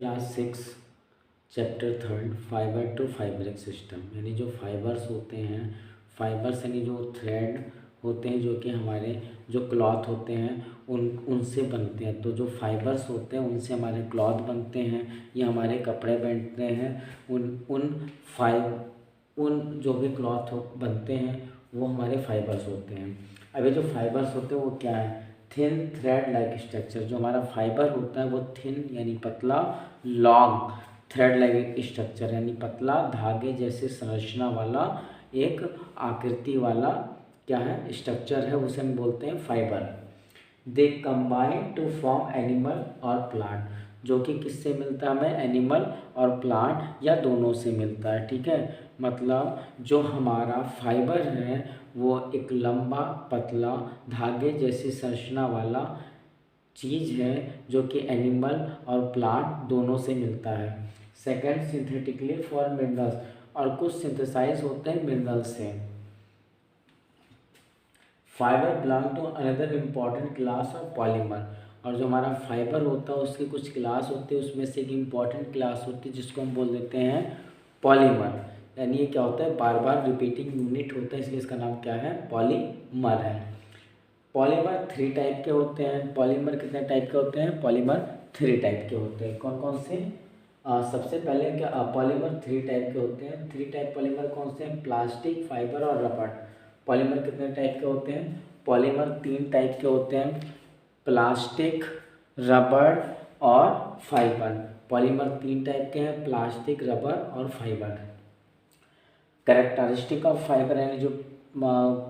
Class 6 chapter 3 fibre to fabric system, यानी जो fibres होते हैं, फाइबर्स यानी जो थ्रेड होते हैं जो कि हमारे जो क्लॉथ होते हैं उनसे बनते हैं। तो जो फाइबर्स होते हैं उनसे हमारे क्लॉथ बनते हैं या हमारे कपड़े बनते हैं। उन उन उन जो भी क्लॉथ बनते हैं वो हमारे फाइबर्स होते हैं। अब ये जो फाइबर्स होते हैं वो क्या है? Thin thread like structure. जो हमारा फाइबर होता है वो थिन यानी पतला, लॉन्ग थ्रेड लाइक स्ट्रक्चर यानी पतला धागे जैसे संरचना वाला एक आकृति वाला क्या है स्ट्रक्चर है, उसे हम बोलते हैं fibre. They combine to form animal और प्लांट, जो कि किससे मिलता है हमें? एनिमल और प्लांट या दोनों से मिलता है। ठीक है, मतलब जो हमारा फाइबर है वो एक लंबा पतला धागे जैसी संरचना वाला चीज़ है जो कि एनिमल और प्लांट दोनों से मिलता है। सेकंड, सिंथेटिकली फॉर मिनरल्स, और कुछ सिंथेसाइज होते हैं मिनरल से। Fibre belong to another important class of polymer, और जो हमारा फाइबर होता है उसकी कुछ क्लास होती है, उसमें से एक इम्पॉर्टेंट क्लास होती है जिसको हम बोल देते हैं पॉलीमर। यानी ये क्या होता है? बार बार रिपीटिंग यूनिट होता है, इसलिए इसका नाम क्या है? पॉलीमर है। पॉलीमर 3 टाइप के होते हैं। पॉलीमर कितने टाइप के होते हैं? पॉलीमर 3 टाइप के होते हैं। कौन कौन से? सबसे पहले क्या पॉलीमर 3 टाइप के होते हैं। 3 टाइप पॉलीमर कौन से हैं? प्लास्टिक, फाइबर और रबर। पॉलीमर कितने टाइप के होते हैं? पॉलीमर 3 टाइप के होते हैं, प्लास्टिक, रबर और फाइबर। पॉलीमर 3 टाइप के हैं, प्लास्टिक, रबर और फाइबर। कैरेक्टरिस्टिक ऑफ फाइबर यानी जो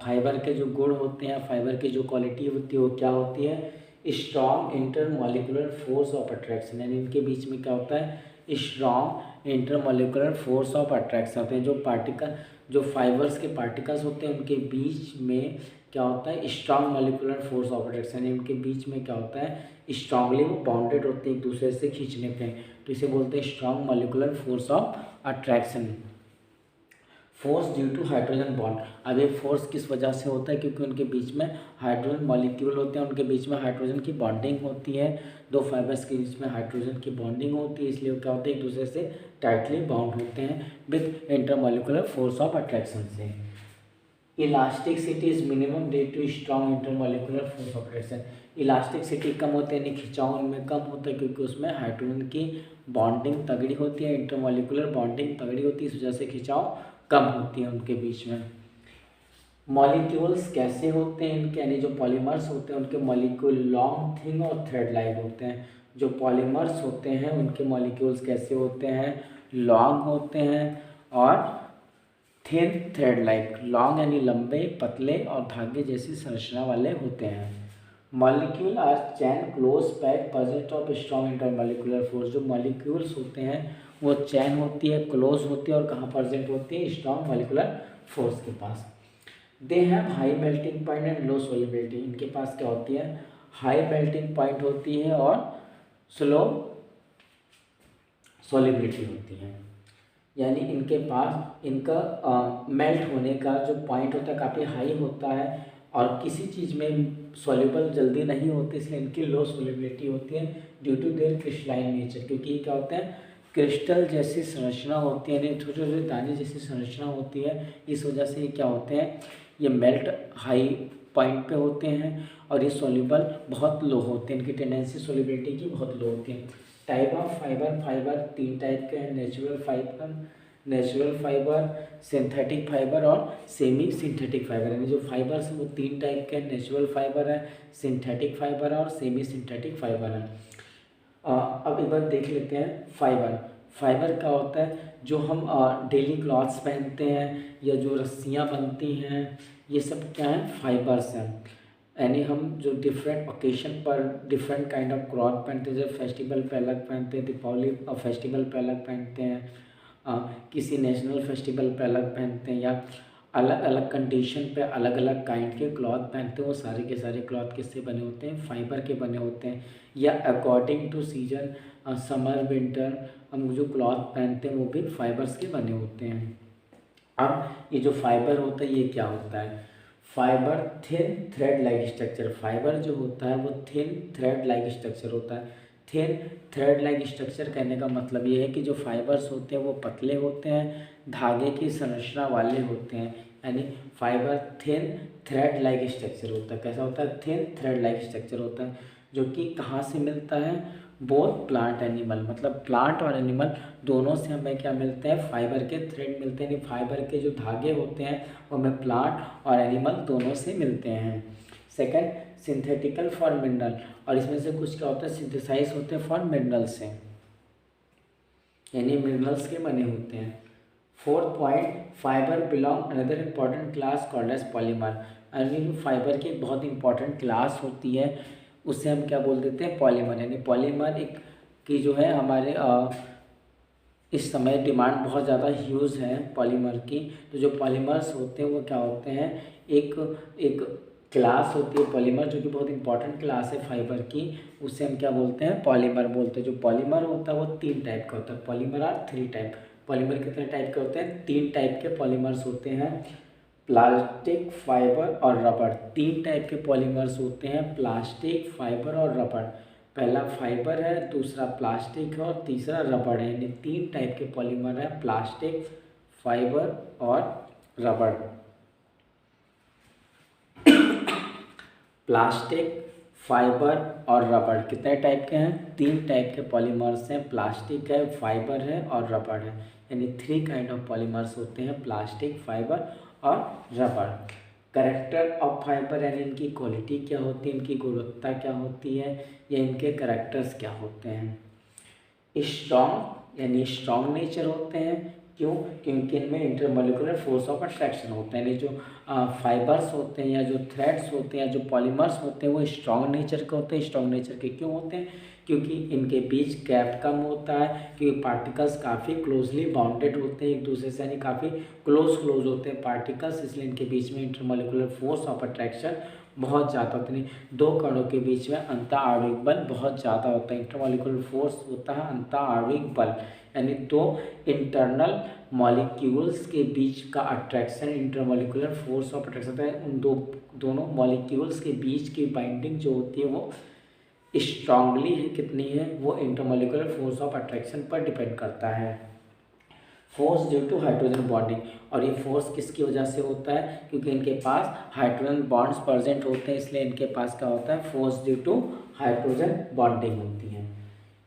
फाइबर के जो गुण होते हैं, फाइबर की जो क्वालिटी होती है वो क्या होती है? Strong intermolecular force of attraction, यानी इनके बीच में क्या होता है? Strong intermolecular force of attraction होते हैं। जो पार्टिकल, जो फाइबर्स के पार्टिकल्स होते हैं उनके बीच में क्या होता है? Strong molecular force of attraction, यानी उनके बीच में क्या होता है? स्ट्रांगली वो बाउंडेड होते हैं एक दूसरे से खींचने पे, तो इसे बोलते हैं strong molecular force of attraction. Force due to hydrogen bond, अब ये फोर्स किस वजह से होता है? क्योंकि उनके बीच में हाइड्रोजन मॉलिक्यूल होते हैं, उनके बीच में हाइड्रोजन की बॉन्डिंग होती है। दो फाइबर्स के बीच में हाइड्रोजन की बॉन्डिंग होती है, इसलिए वो क्या होते हैं? एक दूसरे से टाइटली बाउंड होते हैं with intermolecular force of attraction से। Elasticity is minimum due to strong intermolecular force of attraction. इलास्टिसिटी कम होती है यानी खिंचाव उनमें कम होता है क्योंकि उसमें हाइड्रोजन की बॉन्डिंग तगड़ी होती है, इंटरमॉलिक्यूलर बॉन्डिंग तगड़ी होती है, इस वजह से खिंचाव कम होती है उनके बीच में। मॉलिक्यूल्स कैसे होते हैं इनके, यानी जो पॉलीमर्स होते हैं उनके मॉलिक्यूल लॉन्ग, थिन और थ्रेड लाइक होते हैं। जो पॉलीमर्स होते हैं उनके मॉलिक्यूल्स कैसे होते हैं? लॉन्ग होते हैं और थिन थ्रेड लाइक। लॉन्ग यानी लंबे, पतले और धागे जैसी संरचना वाले होते हैं। Molecule are chain close pack present of strong intermolecular force. जो मॉलिक्यूल्स होते हैं वो चैन होती है, क्लोज होती है और कहाँ प्रेजेंट होती है? स्ट्रॉन्ग मॉलिक्यूलर फोर्स के पास। They have high melting point and low solubility. इनके पास क्या होती है? हाई मेल्टिंग पॉइंट होती है और स्लो सोलिबिलिटी होती है। यानी इनके पास इनका मेल्ट होने का जो पॉइंट होता है काफ़ी हाई होता है और किसी चीज़ में सॉल्युबल जल्दी नहीं होती, इसलिए इनकी लो सोलिबिलिटी होती है due to their crystalline nature. क्योंकि ये क्या होता है? क्रिस्टल जैसी संरचना होती है, यानी छोटे छोटे दाने जैसी संरचना होती है, इस वजह से ये क्या होते हैं? ये मेल्ट हाई पॉइंट पे होते हैं और ये सॉल्युबल बहुत लो होते हैं, इनकी टेंडेंसी सॉल्युबिलिटी की बहुत लो होती है। Type of fibre, fibre 3 type के हैं, नेचुरल फाइबर, सिंथेटिक फाइबर और सेमी सिंथेटिक फाइबर। यानी जो फाइबर्स हैं वो 3 टाइप के हैं, नेचुरल फाइबर है, सिंथेटिक फाइबर है और सेमी सिंथेटिक फाइबर है। अब एक बार देख लेते हैं फाइबर। फाइबर क्या होता है? जो हम डेली क्लॉथ्स पहनते हैं या जो रस्सियाँ बनती हैं, ये सब क्या है? फाइबर्स हैं। यानी हम जो डिफरेंट ओकेशन पर डिफरेंट काइंड ऑफ क्लॉथ पहनते हैं, जैसे फेस्टिवल पे अलग पहनते हैं, दीपावली फेस्टिवल पे अलग पहनते हैं, किसी नेशनल फेस्टिवल पे अलग पहनते हैं, या अलग अलग कंडीशन पे अलग अलग काइंड के क्लॉथ पहनते हैं। वो सारे के सारे क्लॉथ किससे बने होते हैं? फाइबर के बने होते हैं। या according to season, summer winter, हम जो क्लॉथ पहनते हैं वो भी फाइबर्स के बने होते हैं। अब ये जो फाइबर होता है ये क्या होता है? Fibre thin thread like structure. Fibre जो होता है वो थिन थ्रेड लाइक स्ट्रक्चर होता है। थिन थ्रेड लाइक स्ट्रक्चर कहने का मतलब ये है कि जो फाइबर्स होते हैं वो पतले होते हैं, धागे की संरचना वाले होते हैं, यानी fibre thin thread like structure होता है। कैसा होता है? थिन थ्रेड लाइक स्ट्रक्चर होता है, जो कि कहाँ से मिलता है? बोथ प्लांट एनिमल, मतलब प्लांट और एनिमल दोनों से हमें क्या मिलते हैं? फाइबर के थ्रेड मिलते हैं, यानी फाइबर के जो धागे होते हैं वो हमें प्लांट और एनिमल दोनों से मिलते हैं। सेकंड, सिंथेटिकल फॉर मिनरल, और इसमें से कुछ क्या होता है? सिंथेसाइज होते हैं फॉर मिनरल से, यानी मिनरल्स के बने होते हैं। Fourth point, fibre belong another important class called as polymer, यानी फाइबर की बहुत इंपॉर्टेंट क्लास होती है उसे हम क्या बोल देते हैं? पॉलीमर। यानी पॉलीमर एक की जो है हमारे इस समय डिमांड बहुत ज़्यादा ह्यूज है पॉलीमर की। तो जो पॉलीमर्स होते हैं वो क्या होते हैं? एक एक क्लास होती है पॉलीमर, जो कि बहुत इंपॉर्टेंट क्लास है फाइबर की, उसे हम क्या बोलते हैं? पॉलीमर बोलते हैं। जो पॉलीमर होता है वो 3 टाइप का होता है। Polymer are 3 type. पॉलीमर कितने टाइप के होते हैं? 3 टाइप के पॉलीमर्स होते हैं, प्लास्टिक, फाइबर और रबड़। 3 टाइप के पॉलीमर्स होते हैं, प्लास्टिक, फाइबर और रबड़। पहला फाइबर है, दूसरा प्लास्टिक है और तीसरा रबड़ है। यानी 3 टाइप के पॉलीमर है, प्लास्टिक, फाइबर और रबड़। प्लास्टिक, फाइबर और रबड़ कितने टाइप के हैं? 3 टाइप के पॉलीमर्स हैं, प्लास्टिक है, फाइबर है और रबड़ है। यानी 3 काइंड ऑफ पॉलीमर्स होते हैं, प्लास्टिक, फाइबर और रबड़। कैरेक्टर ऑफ फाइबर, यानी इनकी क्वालिटी क्या होती है, इनकी गुणवत्ता क्या होती है, या इनके कैरेक्टर्स क्या होते हैं? स्ट्रॉन्ग, यानी स्ट्रॉन्ग नेचर होते हैं। क्यों? क्योंकि इनमें इंटरमोलिकुलर फोर्स ऑफ अट्रैक्शन होता है, यानी जो फाइबर्स होते हैं या जो थ्रेड्स होते हैं, जो पॉलीमर्स होते हैं वो स्ट्रॉन्ग नेचर के होते हैं। स्ट्रॉन्ग नेचर के क्यों होते हैं? क्योंकि इनके बीच गैप कम होता है, क्योंकि पार्टिकल्स काफ़ी क्लोजली बाउंडेड होते हैं एक दूसरे से, यानी काफ़ी क्लोज होते हैं पार्टिकल्स, इसलिए इनके बीच में इंटरमोलिकुलर फोर्स ऑफ अट्रैक्शन बहुत ज़्यादा होता है। 2 कणों के बीच में अंतर आणविक बल बहुत ज़्यादा होता है। इंटरमोलिकुलर फोर्स होता है अंतर आणविक बल, यानी 2 इंटरनल मॉलिक्यूल्स के बीच का attraction intermolecular force of attraction होता है। उन दोनों मॉलिक्यूल्स के बीच की बाइंडिंग जो होती है वो स्ट्रांगली है, कितनी है? वो इंटरमोलिकुलर फोर्स ऑफ अट्रैक्शन पर डिपेंड करता है। Force due to hydrogen bonding, और ये फोर्स किसकी वजह से होता है? क्योंकि इनके पास हाइड्रोजन बॉन्ड्स प्रेजेंट होते हैं, इसलिए इनके पास क्या होता है? Force due to hydrogen bonding होती है।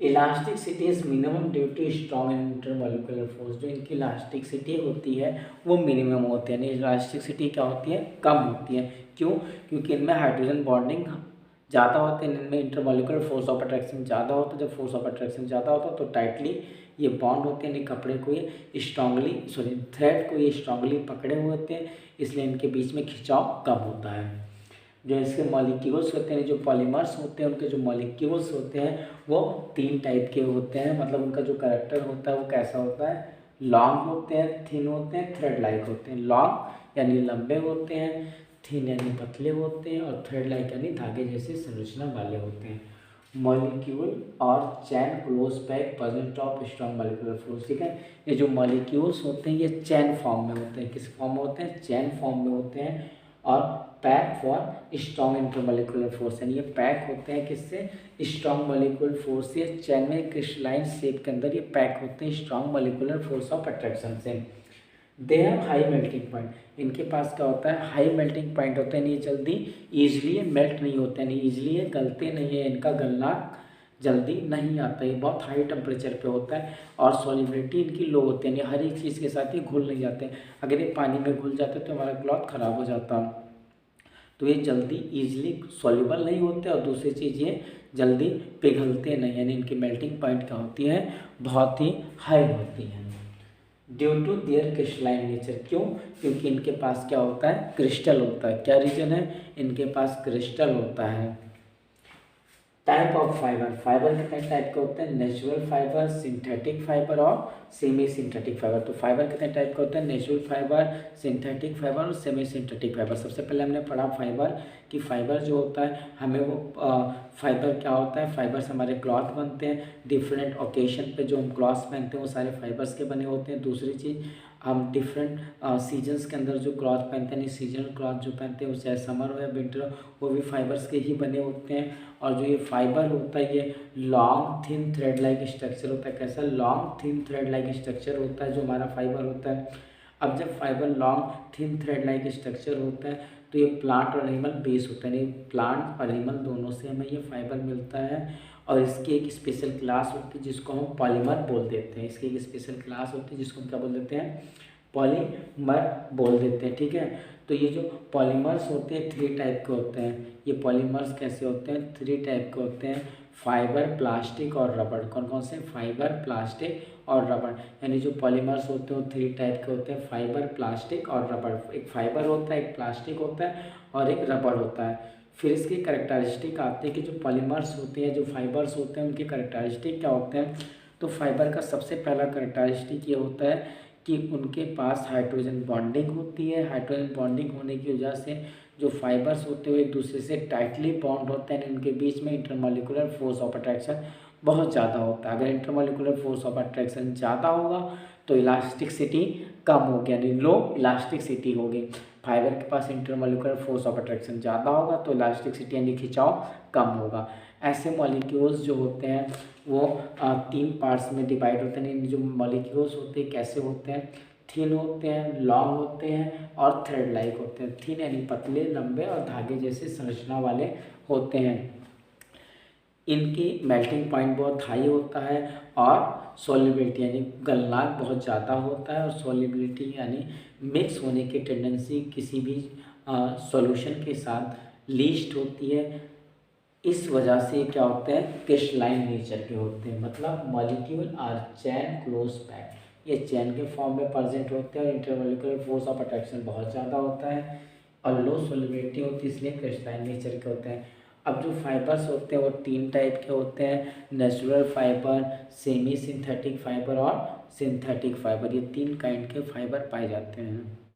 Elasticity is minimum due to strong intermolecular force, जो इनकी इलास्टिसिटी होती है वो मिनिमम होती है, यानी इलास्टिसिटी क्या होती है? कम होती है। क्यों? क्योंकि इनमें हाइड्रोजन बॉन्डिंग ज़्यादा होते हैं, इनमें इंटरमोलिकुलर फोर्स ऑफ अट्रैक्शन ज़्यादा होता है। जब फोर्स ऑफ अट्रैक्शन ज़्यादा होता है तो टाइटली ये बॉन्ड होते हैं, यानी कपड़े को ये स्ट्रांगली थ्रेड को ये स्ट्रांगली पकड़े हुए होते हैं, इसलिए इनके बीच में खिंचाव कम होता है। जो इसके मॉलिक्यूल्स होते हैं, जो पॉलीमर्स होते हैं, उनके जो मॉलिक्यूल्स होते हैं वो 3 टाइप के होते हैं, मतलब उनका जो कैरेक्टर होता है वो कैसा होता है? लॉन्ग होते हैं, थिन होते हैं, थ्रेड लाइक होते हैं। लॉन्ग यानी लंबे होते हैं, थिन यानी पतले होते हैं, और थ्रेड लाइक यानी धागे जैसे संरचना वाले होते हैं। मॉलिक्यूल और chain close pack present of strong molecular force. ठीक है, ये जो मॉलिक्यूल्स होते हैं ये चैन फॉर्म में होते हैं। किस फॉर्म में होते हैं? चैन फॉर्म में होते हैं। और pack for strong intermolecular force, यानी ये पैक होते हैं किससे? स्ट्रॉन्ग मॉलिक्यूलर फोर्स से। चैन में क्रिस्टलाइन शेप के अंदर ये पैक होते हैं strong molecular force of attraction से। They have high melting point, इनके पास क्या होता है? हाई मेल्टिंग पॉइंट होता है, नहीं जल्दी ईजिली मेल्ट नहीं होते हैं, नहीं ईजिली ये गलते नहीं है, इनका गलना जल्दी नहीं आता है, बहुत हाई टेम्परेचर पे होता है। और सॉलिबिलिटी इनकी लो होती है, यानी हर एक चीज़ के साथ ये घुल नहीं जाते। अगर ये पानी में घुल जाते तो हमारा क्लॉथ ख़राब हो जाता, तो ये जल्दी ईजिली सॉल्युबल नहीं होते। और दूसरी चीज़ ये जल्दी पिघलते नहीं, यानी इनकी मेल्टिंग पॉइंट क्या होती है? बहुत ही हाई होती है। Due to their crystalline nature, क्यों? क्योंकि इनके पास क्या होता है? क्रिस्टल होता है। क्या रीजन है? इनके पास क्रिस्टल होता है। टाइप ऑफ फाइबर, फाइबर कितने टाइप के होते हैं? नेचुरल फाइबर, सिंथेटिक फाइबर और सेमी सिंथेटिक फाइबर। तो फाइबर कितने टाइप के होते हैं? नेचुरल फाइबर, सिंथेटिक फाइबर और सेमी सिंथेटिक फाइबर। सबसे पहले हमने पढ़ा फाइबर कि फाइबर जो होता है हमें वो फाइबर क्या होता है? फाइबर से हमारे क्लॉथ बनते हैं, डिफरेंट ओकेजन पे जो हम क्लॉथ्स पहनते हैं वो सारे फाइबर्स के बने होते हैं। दूसरी चीज़ हम डिफरेंट सीजन्स के अंदर जो क्लॉथ पहनते हैं, सीजनल क्लॉथ जो पहनते हैं, वो चाहे समर हो या विंटर हो, वो भी फाइबर्स के ही बने होते हैं। और जो ये फाइबर होता है ये long thin thread like structure होता है। कैसा? Long thin thread like structure होता है जो हमारा फाइबर होता है। अब जब fibre long thin thread like structure होता है तो ये प्लांट और एनिमल बेस होता है, यानी प्लांट और एनिमल दोनों से हमें ये फाइबर मिलता है। और इसकी एक स्पेशल क्लास होती है जिसको हम पॉलीमर बोल देते हैं। इसकी एक स्पेशल क्लास होती है जिसको हम क्या बोल देते हैं? पॉलीमर बोल देते हैं। ठीक है, तो ये जो पॉलीमर्स होते हैं 3 टाइप के होते हैं। ये पॉलीमर्स कैसे होते हैं? 3 टाइप के होते हैं, फाइबर, प्लास्टिक और रबड़। कौन कौन से? फाइबर, प्लास्टिक और रबड़। यानी जो पॉलीमर्स होते हैं वो 3 टाइप के होते हैं, फाइबर, प्लास्टिक और रबड़। एक फाइबर होता है, एक प्लास्टिक होता है और एक रबड़ होता है। फिर इसकी कैरेक्टरिस्टिक आते हैं कि जो पॉलीमर्स होते हैं, जो फाइबर्स होते हैं, उनके कैरेक्टरिस्टिक क्या होते हैं। तो फाइबर का सबसे पहला कैरेक्टरिस्टिक ये होता है कि उनके पास हाइड्रोजन बॉन्डिंग होती है। हाइड्रोजन बॉन्डिंग होने की वजह से जो फाइबर्स होते हैं वो एक दूसरे से टाइटली बॉन्ड होते हैं। उनके बीच में इंटरमॉलिक्यूलर फोर्स ऑफ अट्रैक्शन बहुत ज़्यादा होता है। अगर इंटरमॉलिक्यूलर फोर्स ऑफ अट्रैक्शन ज़्यादा होगा तो इलास्टिसिटी कम होगी, यानी लो इलास्टिसिटी होगी। फाइबर के पास इंटरमॉलिक्यूलर फोर्स ऑफ अट्रैक्शन ज़्यादा होगा तो इलास्टिसिटी यानी खिंचाव कम होगा। ऐसे मॉलिक्यूल्स जो होते हैं वो 3 पार्ट्स में डिवाइड होते हैं। जो मॉलिक्यूल्स होते हैं कैसे होते हैं? थिन होते हैं, लॉन्ग होते हैं और थ्रेड लाइक होते हैं। थिन यानी पतले, लंबे और धागे जैसे संरचना वाले होते हैं। इनकी मेल्टिंग पॉइंट बहुत हाई होता है और सॉल्युबिलिटी यानी गलनांक बहुत ज़्यादा होता है। और सॉल्युबिलिटी यानी मिक्स होने की टेंडेंसी किसी भी सॉल्यूशन के साथ लीस्ट होती है। इस वजह से क्या होते हैं? क्रिस्टलाइन नेचर के होते हैं, मतलब molecule are chain close pack, ये चैन के फॉर्म में प्रेजेंट होते हैं और इंटरमॉलिक्यूलर फोर्स ऑफ अट्रैक्शन बहुत ज़्यादा होता है और लो सॉल्युबिलिटी होती है, इसलिए क्रिस्टलाइन नेचर के होते हैं। अब जो फाइबर्स होते हैं वो 3 टाइप के होते हैं, natural fibre, semi synthetic fibre और सिंथेटिक फाइबर। ये 3 काइंड के फाइबर पाए जाते हैं।